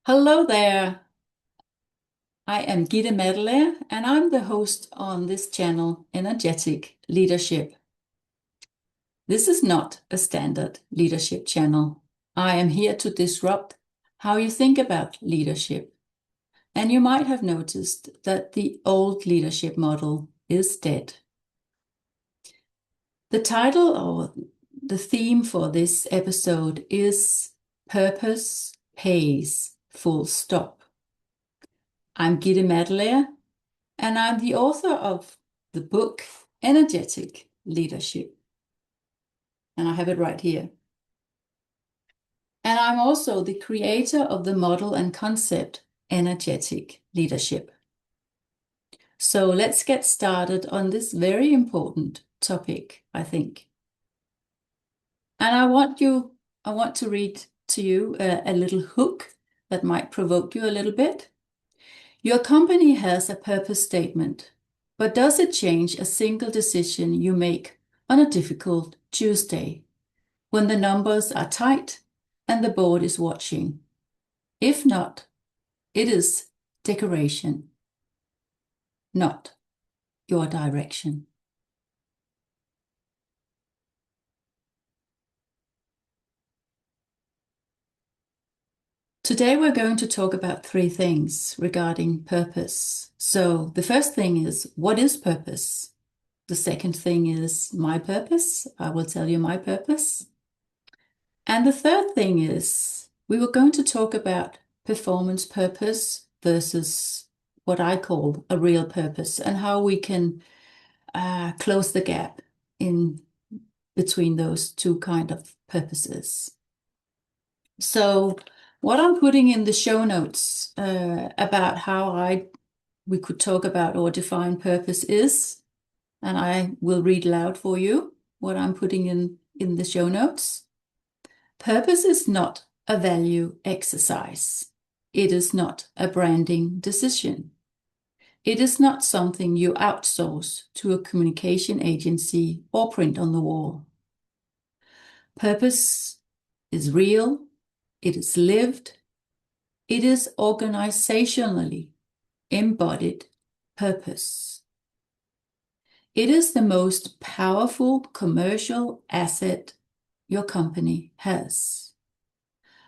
Hello there. I am Gitte Madelair, and I'm the host on this channel, Energetic Leadership. This is not a standard leadership channel. I am here to disrupt how you think about leadership. And you might have noticed that the old leadership model is dead. The title or the theme for this episode is Purpose Pays, full stop. I'm Gitte Madelair, and I'm the author of the book Energetic Leadership. And I have it right here. And I'm also the creator of the model and concept Energetic Leadership. So let's get started on this very important topic, I think. And I want to read to you a little hook that might provoke you a little bit. Your company has a purpose statement, but does it change a single decision you make on a difficult Tuesday when the numbers are tight and the board is watching? If not, it is decoration, not your direction. Today we're going to talk about three things regarding purpose. So the first thing is, what is purpose? The second thing is my purpose. I will tell you my purpose. And the third thing is, we were going to talk about performance purpose versus what I call a real purpose, and how we can close the gap in between those two kind of purposes. So what I'm putting in the show notes about how we could talk about or define purpose is, and I will read aloud for you what I'm putting in the show notes. Purpose is not a value exercise. It is not a branding decision. It is not something you outsource to a communication agency or print on the wall. Purpose is real. It is lived. It is organisationally embodied purpose. It is the most powerful commercial asset your company has.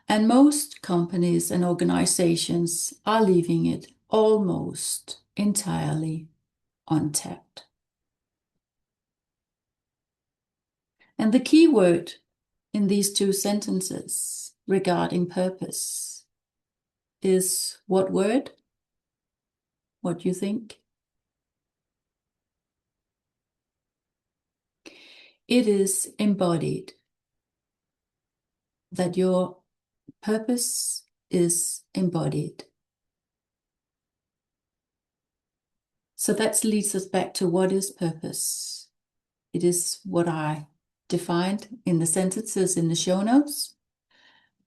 And most companies and organizations are leaving it almost entirely untapped. And the key word in these two sentences regarding purpose is what word? What do you think? It is embodied. That your purpose is embodied. So that leads us back to what is purpose. It is what I defined in the sentences in the show notes,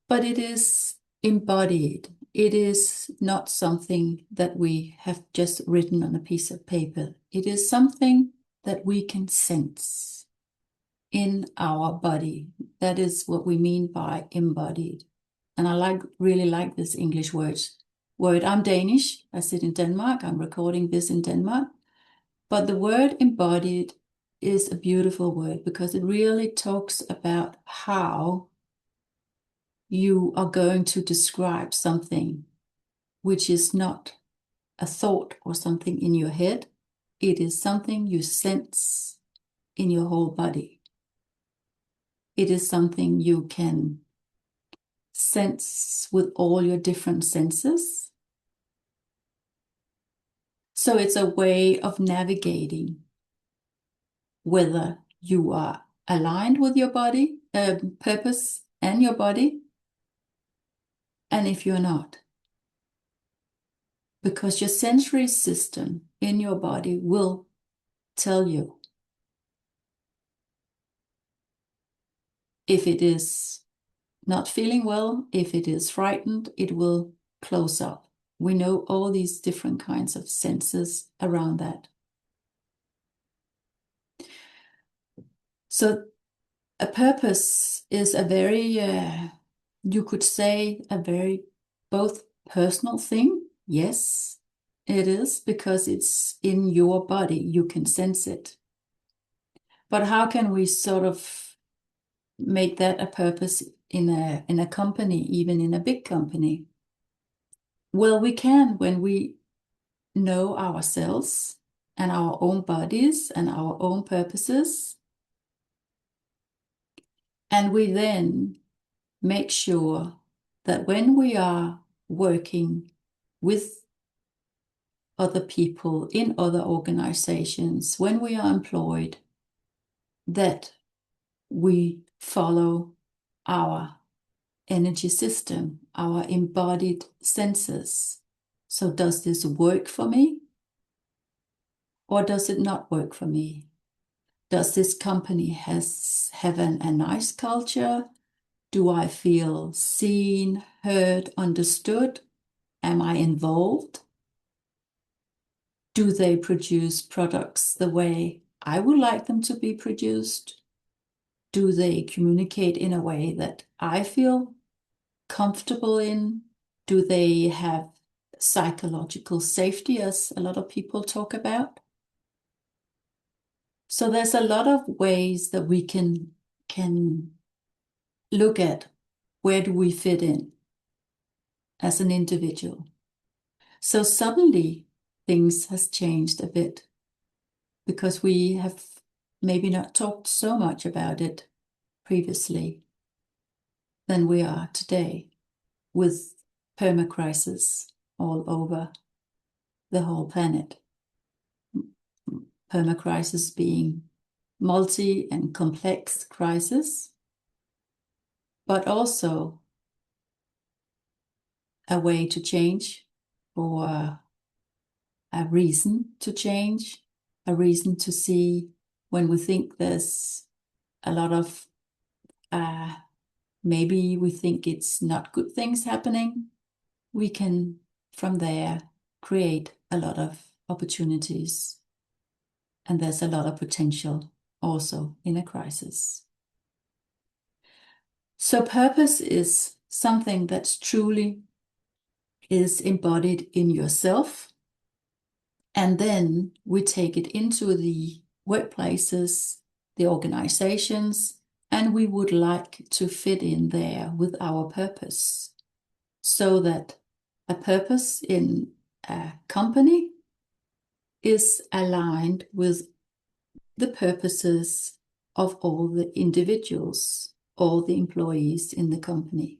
but it is embodied. It is not something that we have just written on a piece of paper. It is something that we can sense in our body. That is what we mean by embodied. And I really like this English word. I'm Danish. I sit in Denmark. I'm recording this in Denmark. But the word embodied is a beautiful word because it really talks about how you are going to describe something which is not a thought or something in your head. It is something you sense in your whole body. It is something you can sense with all your different senses. So it's a way of navigating whether you are aligned with your body, purpose and your body, and if you're not. Because your sensory system in your body will tell you if it is not feeling well, if it is frightened, it will close up. We know all these different kinds of senses around that. So a purpose is a very, you could say, a very both personal thing. Yes, it is, because it's in your body. You can sense it. But how can we sort of make that a purpose in a company, even in a big company? Well, we can when we know ourselves and our own bodies and our own purposes. And we then make sure that when we are working with other people in other organizations, when we are employed, that we follow our energy system, our embodied senses. So does this work for me? Or does it not work for me? Does this company have a nice culture? Do I feel seen, heard, understood? Am I involved? Do they produce products the way I would like them to be produced? Do they communicate in a way that I feel comfortable in? Do they have psychological safety, as a lot of people talk about? So there's a lot of ways that we can look at where do we fit in as an individual. So suddenly things has changed a bit because we have maybe not talked so much about it previously than we are today, with permacrisis all over the whole planet. Permacrisis being multi and complex crisis, but also a way to change, or a reason to change, a reason to see when we think there's a lot of, maybe we think it's not good things happening, we can from there create a lot of opportunities. And there's a lot of potential also in a crisis. So purpose is something that's truly is embodied in yourself. And then we take it into the workplaces, the organizations, and we would like to fit in there with our purpose, so that a purpose in a company is aligned with the purposes of all the individuals, all the employees in the company.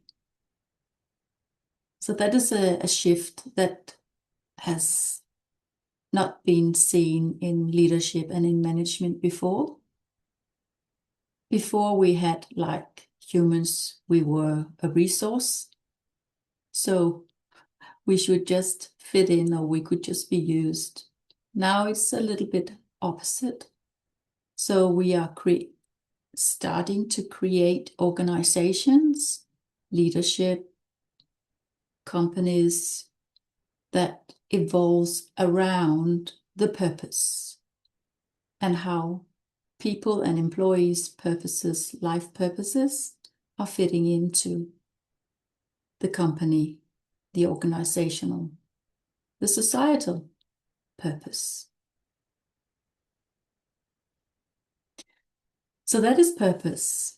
So that is a shift that has not been seen in leadership and in management before. Before we had, like humans, we were a resource. So we should just fit in, or we could just be used. Now it's a little bit opposite. So we are starting to create organizations, leadership, companies that evolves around the purpose and how people and employees' purposes, life purposes, are fitting into the company, the organizational, the societal purpose. So that is purpose.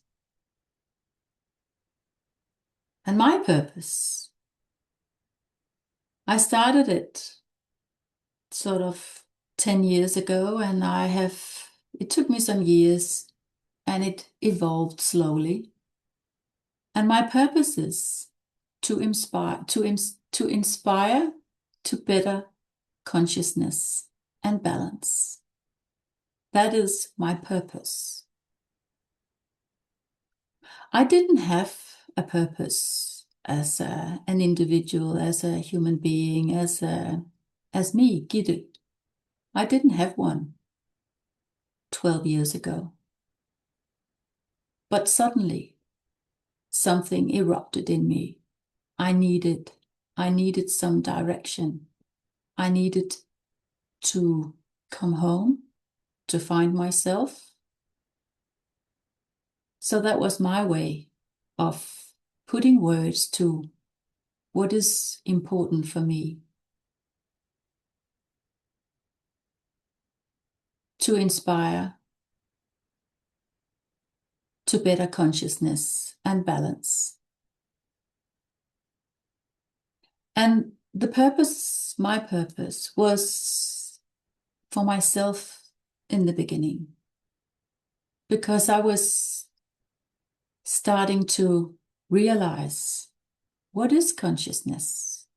And my purpose, I started it sort of 10 years ago, and it took me some years, and it evolved slowly. And my purpose is to inspire to better consciousness and balance. That is my purpose. I didn't have a purpose as an individual, as a human being, as me, Gitte. I didn't have one 12 years ago. But suddenly, something erupted in me. I needed some direction. I needed to come home, to find myself. So that was my way of putting words to What is important for me? To inspire to better consciousness and balance. And the purpose, my purpose, was for myself in the beginning, because I was starting to realize, what is consciousness?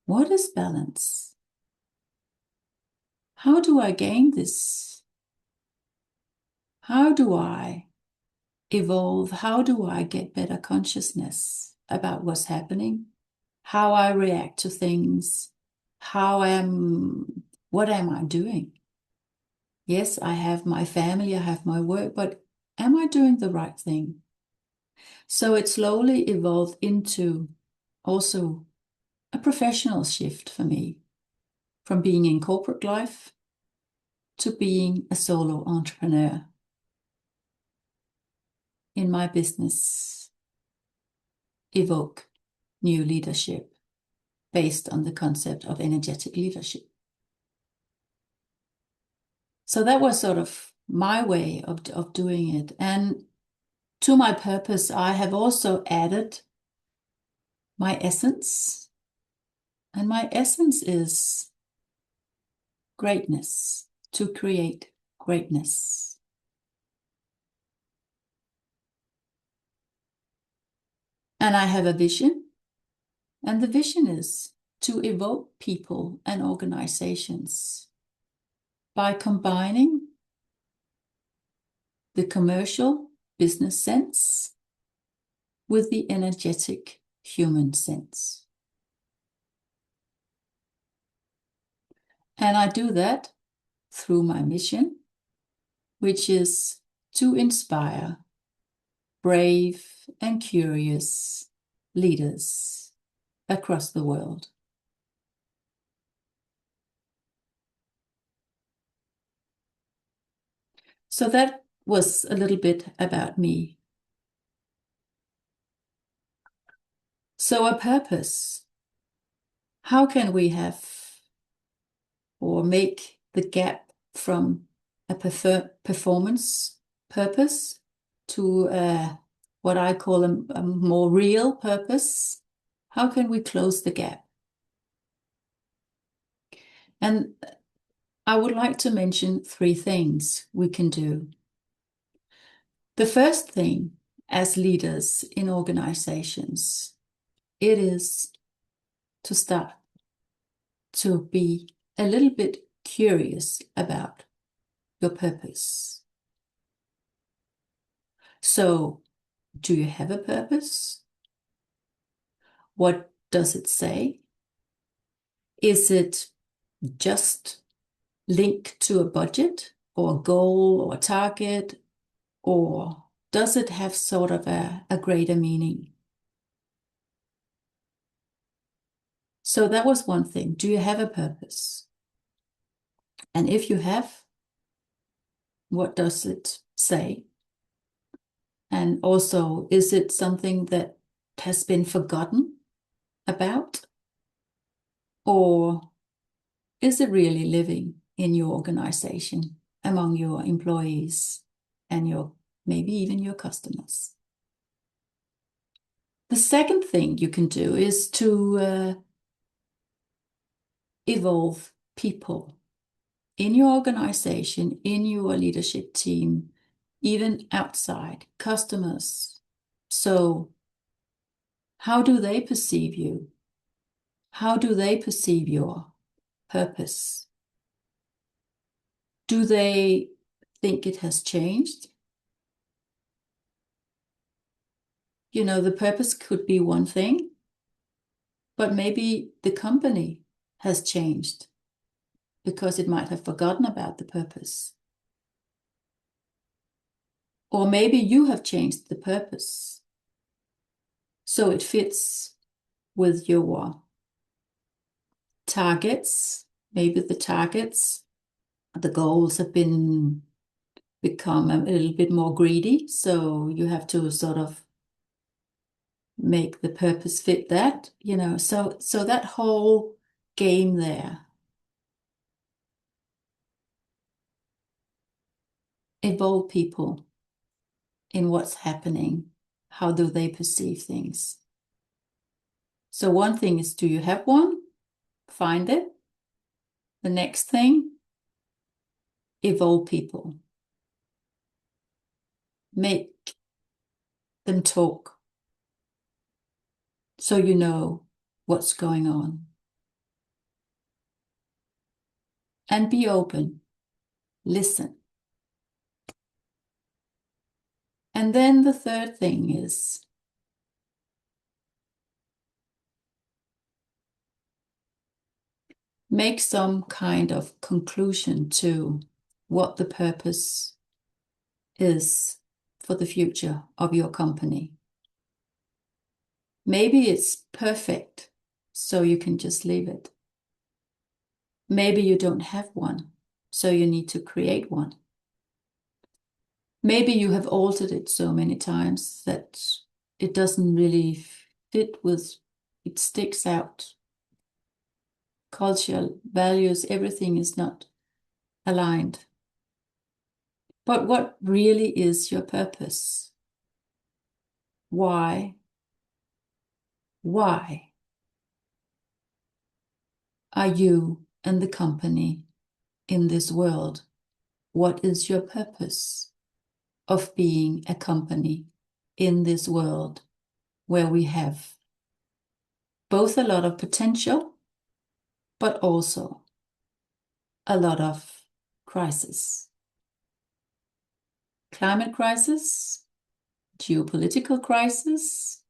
What is balance? How do I gain this? How do I evolve? How do I get better consciousness about what's happening? How I react to things? What am I doing? Yes, I have my family, I have my work, but am I doing the right thing? So it slowly evolved into also a professional shift for me, from being in corporate life to being a solo entrepreneur in my business, Evoke New Leadership, based on the concept of energetic leadership. So that was sort of my way of doing it. And to my purpose, I have also added my essence. And my essence is greatness, to create greatness. And I have a vision. And the vision is to evoke people and organizations by combining the commercial business sense with the energetic human sense. And I do that through my mission, which is to inspire brave and curious leaders across the world. So that was a little bit about me. So a purpose. How can we have or make the gap from a performance purpose to what I call a more real purpose? How can we close the gap? And I would like to mention 3 things we can do. The first thing, as leaders in organizations, it is to start to be a little bit curious about your purpose. So, do you have a purpose? What does it say? Is it just linked to a budget or a goal or a target, or does it have sort of a greater meaning? So that was one thing. Do you have a purpose? And if you have, what does it say? And also, is it something that has been forgotten about? Or is it really living in your organization, among your employees and maybe even your customers? The second thing you can do is to evolve people in your organization, in your leadership team, even outside customers. So how do they perceive you? How do they perceive your purpose? Do they think it has changed? You know, the purpose could be one thing, but maybe the company has changed because it might have forgotten about the purpose. Or maybe you have changed the purpose so it fits with your targets. Maybe the goals have become a little bit more greedy, so you have to sort of make the purpose fit that, so that whole game there. Involve people in what's happening. How do they perceive things? So one thing is, do you have one? Find it. The next thing, evolve people. Make them talk so you know what's going on. And be open. Listen. And then the third thing is, make some kind of conclusion to what the purpose is for the future of your company. Maybe it's perfect, so you can just leave it. Maybe you don't have one, so you need to create one. Maybe you have altered it so many times that it doesn't really fit with, it sticks out. Culture, values, everything is not aligned. But what really is your purpose? Why? Why are you and the company in this world? What is your purpose of being a company in this world where we have both a lot of potential, but also a lot of crisis? Climate crisis, geopolitical crisis,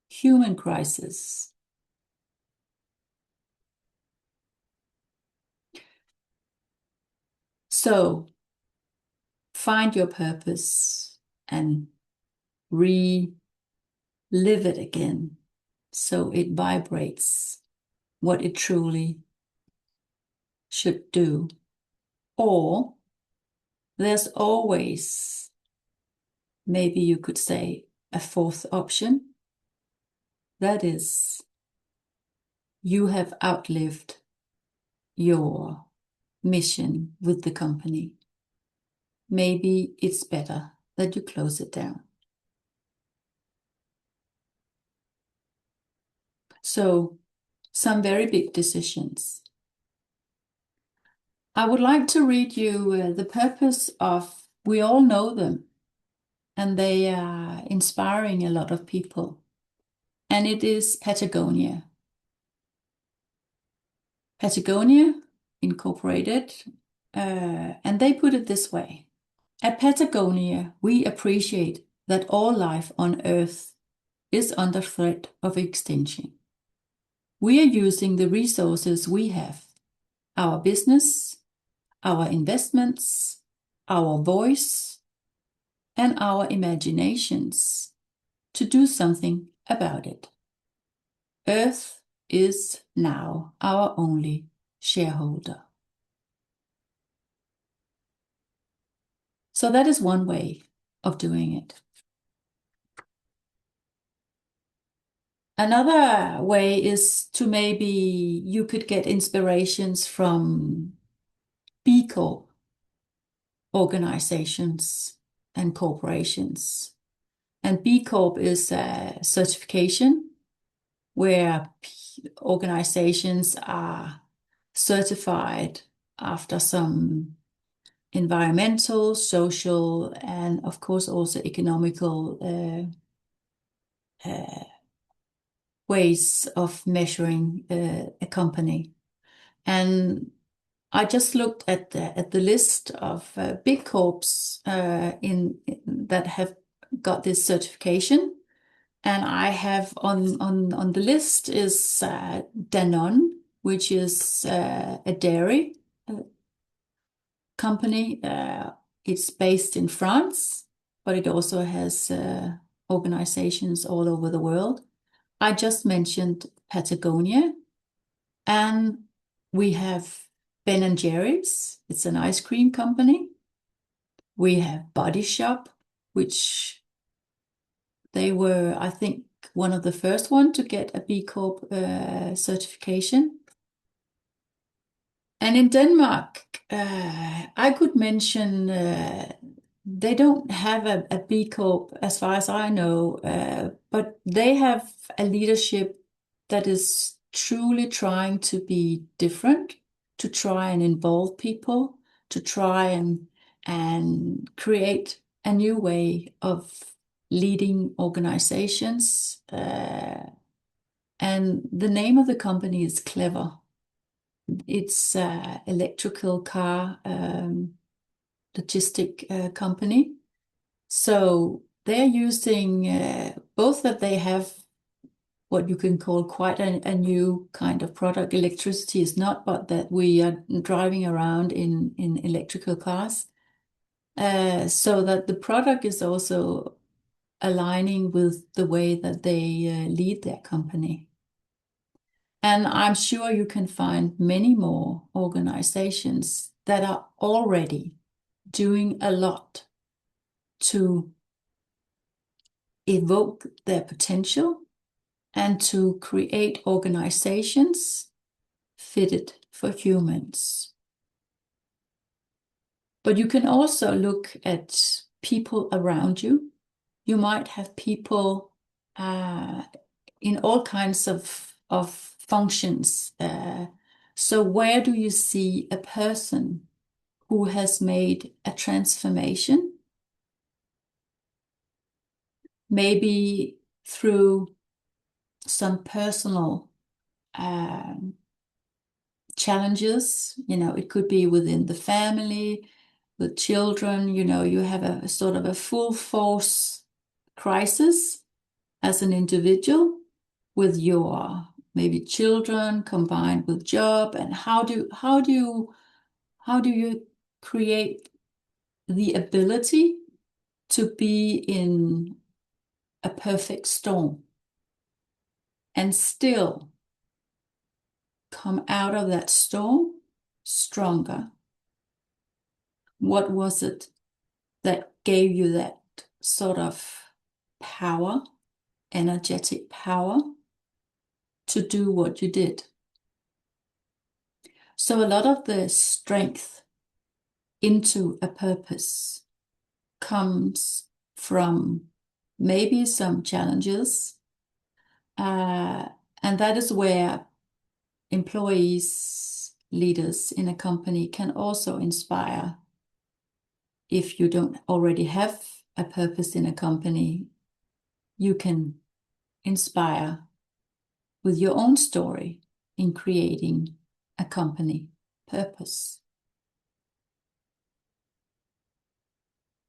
human crisis. So find your purpose and relive it again so it vibrates what it truly should do. Or there's always, maybe you could say, a fourth option. That is, you have outlived your mission with the company. Maybe it's better that you close it down. So, some very big decisions. I would like to read you the purpose of, we all know them, and they are inspiring a lot of people. And it is Patagonia. Patagonia Incorporated, and they put it this way. At Patagonia, we appreciate that all life on Earth is under threat of extinction. We are using the resources we have, our business, our investments, our voice, and our imaginations to do something about it. Earth is now our only shareholder. So that is one way of doing it. Another way is to, maybe you could get inspirations from B Corp organizations and corporations. And B Corp is a certification where organizations are certified after some environmental, social, and of course also economical ways of measuring a company. And I just looked at the list of big corps that have got this certification, and I have on the list is Danone, which is a dairy company. It's based in France, but it also has organizations all over the world. I just mentioned Patagonia, and we have Ben and Jerry's. It's an ice cream company. We have Body Shop, which they were, I think, one of the first one to get a B Corp certification. And in Denmark, I could mention they don't have a B Corp as far as I know, but they have a leadership that is truly trying to be different, to try and involve people, to try and create a new way of leading organizations. And the name of the company is Clever. It's electrical car logistic company. So they're using both that they have what you can call quite a new kind of product. Electricity is not, but that we are driving around in electrical cars. So that the product is also aligning with the way that they lead their company. And I'm sure you can find many more organizations that are already doing a lot to evoke their potential and to create organizations fitted for humans. But you can also look at people around you. You might have people in all kinds of functions. So where do you see a person who has made a transformation? Maybe through some personal challenges. It could be within the family, with children. You have a sort of a full force crisis as an individual with your maybe children combined with job, and how do you create the ability to be in a perfect storm and still come out of that storm stronger? What was it that gave you that sort of power, energetic power to do what you did? So a lot of the strength into a purpose comes from maybe some challenges, and that is where employees, leaders in a company can also inspire. If you don't already have a purpose in a company, you can inspire with your own story in creating a company purpose.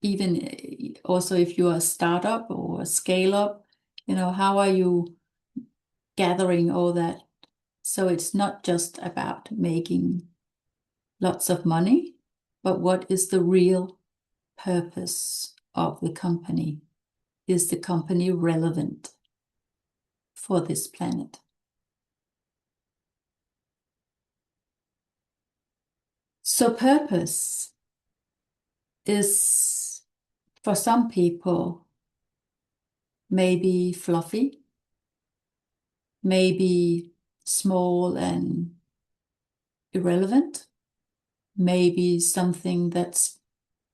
Even also if you're a startup or a scale up, how are you gathering all that? So it's not just about making lots of money, but what is the real purpose of the company? Is the company relevant for this planet? So purpose is, for some people, maybe fluffy, maybe small and irrelevant, maybe something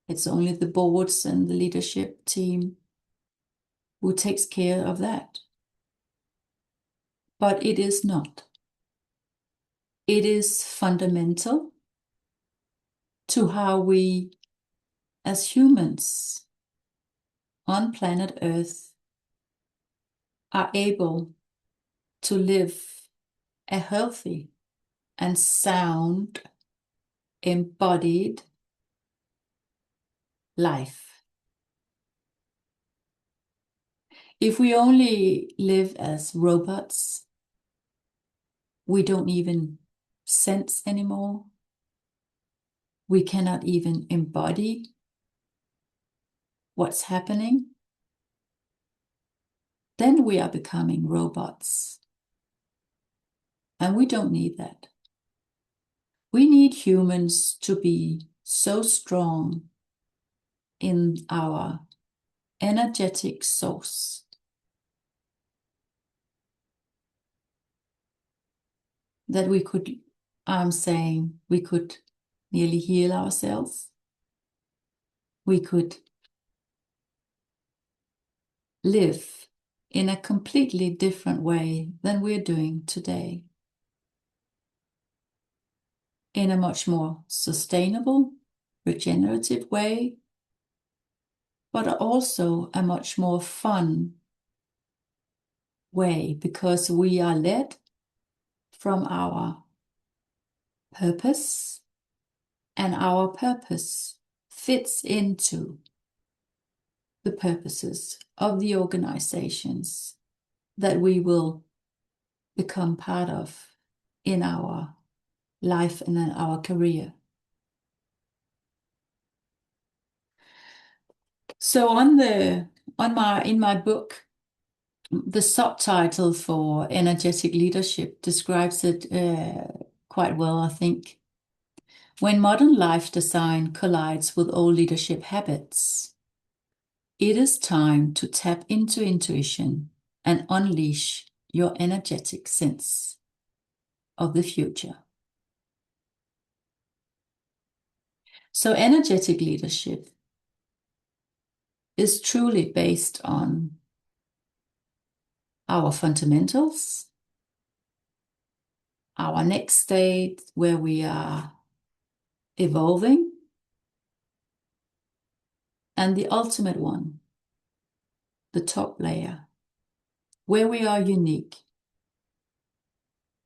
it's only the boards and the leadership team who takes care of that. But it is not. It is fundamental to how we, as humans on planet Earth, are able to live a healthy and sound, embodied life. If we only live as robots, we don't even sense anymore. We cannot even embody what's happening. Then we are becoming robots. And we don't need that. We need humans to be so strong in our energetic source that we could, I'm saying we could nearly heal ourselves. We could live in a completely different way than we're doing today, in a much more sustainable, regenerative way, but also a much more fun way, because we are led from our purpose, and our purpose fits into the purposes of the organizations that we will become part of in our life and in our career. So in my book, the subtitle for energetic leadership describes it quite well, I think. When modern life design collides with old leadership habits, it is time to tap into intuition and unleash your energetic sense of the future. So energetic leadership is truly based on our fundamentals, our next state where we are evolving, and the ultimate one, the top layer, where we are unique,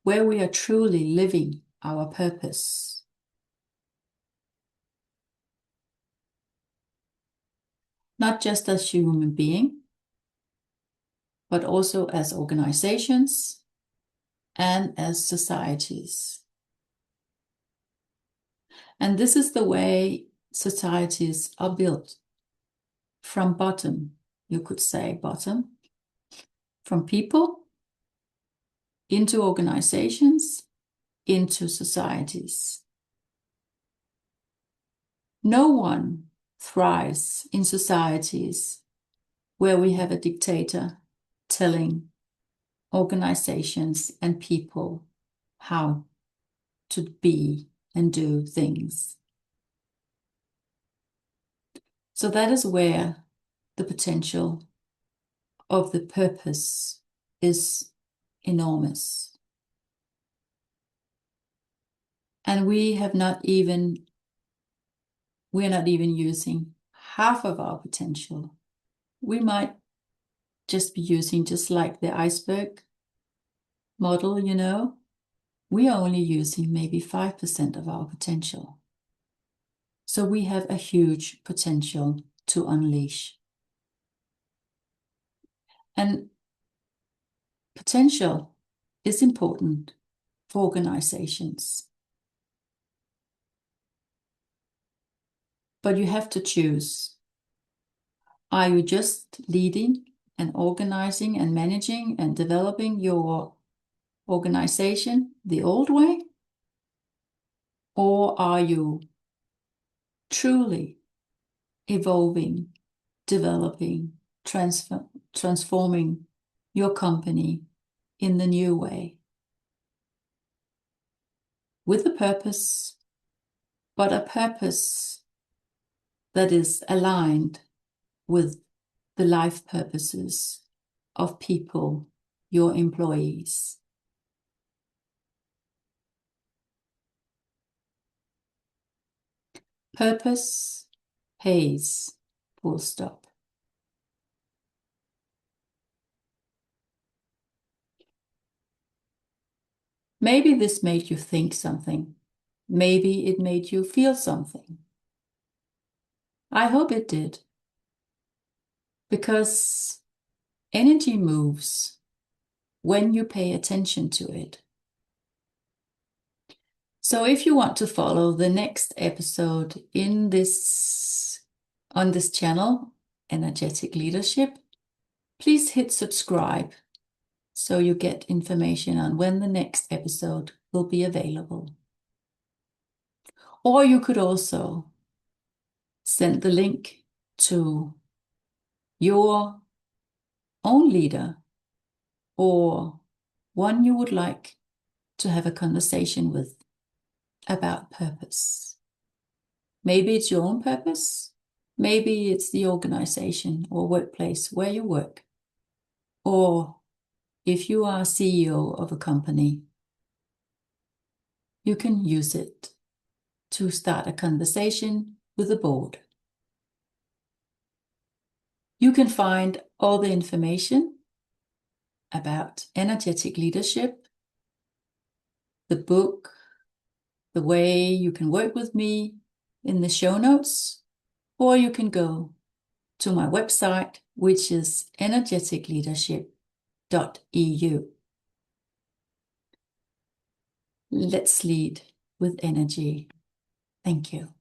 where we are truly living our purpose. Not just as human being, but also as organizations and as societies. And this is the way societies are built, from bottom, you could say bottom, from people into organizations, into societies. No one thrives in societies where we have a dictator telling organizations and people how to be and do things. So that is where the potential of the purpose is enormous. And we're not even using half of our potential. We might just be using, just like the iceberg model, we are only using maybe 5% of our potential. So we have a huge potential to unleash. And potential is important for organizations. But you have to choose. Are you just leading and organizing and managing and developing your organization the old way? Or are you truly evolving, developing, transforming your company in the new way? With a purpose, but a purpose that is aligned with the life purposes of people, your employees. Purpose pays, full stop. Maybe this made you think something. Maybe it made you feel something. I hope it did. Because energy moves when you pay attention to it. So if you want to follow the next episode on this channel, Energetic Leadership, please hit subscribe so you get information on when the next episode will be available. Or you could also send the link to your own leader or one you would like to have a conversation with about purpose. Maybe it's your own purpose. Maybe it's the organization or workplace where you work. Or if you are CEO of a company, you can use it to start a conversation with the board. You can find all the information about energetic leadership, the book, the way you can work with me in the show notes, or you can go to my website, which is energeticleadership.eu. Let's lead with energy. Thank you.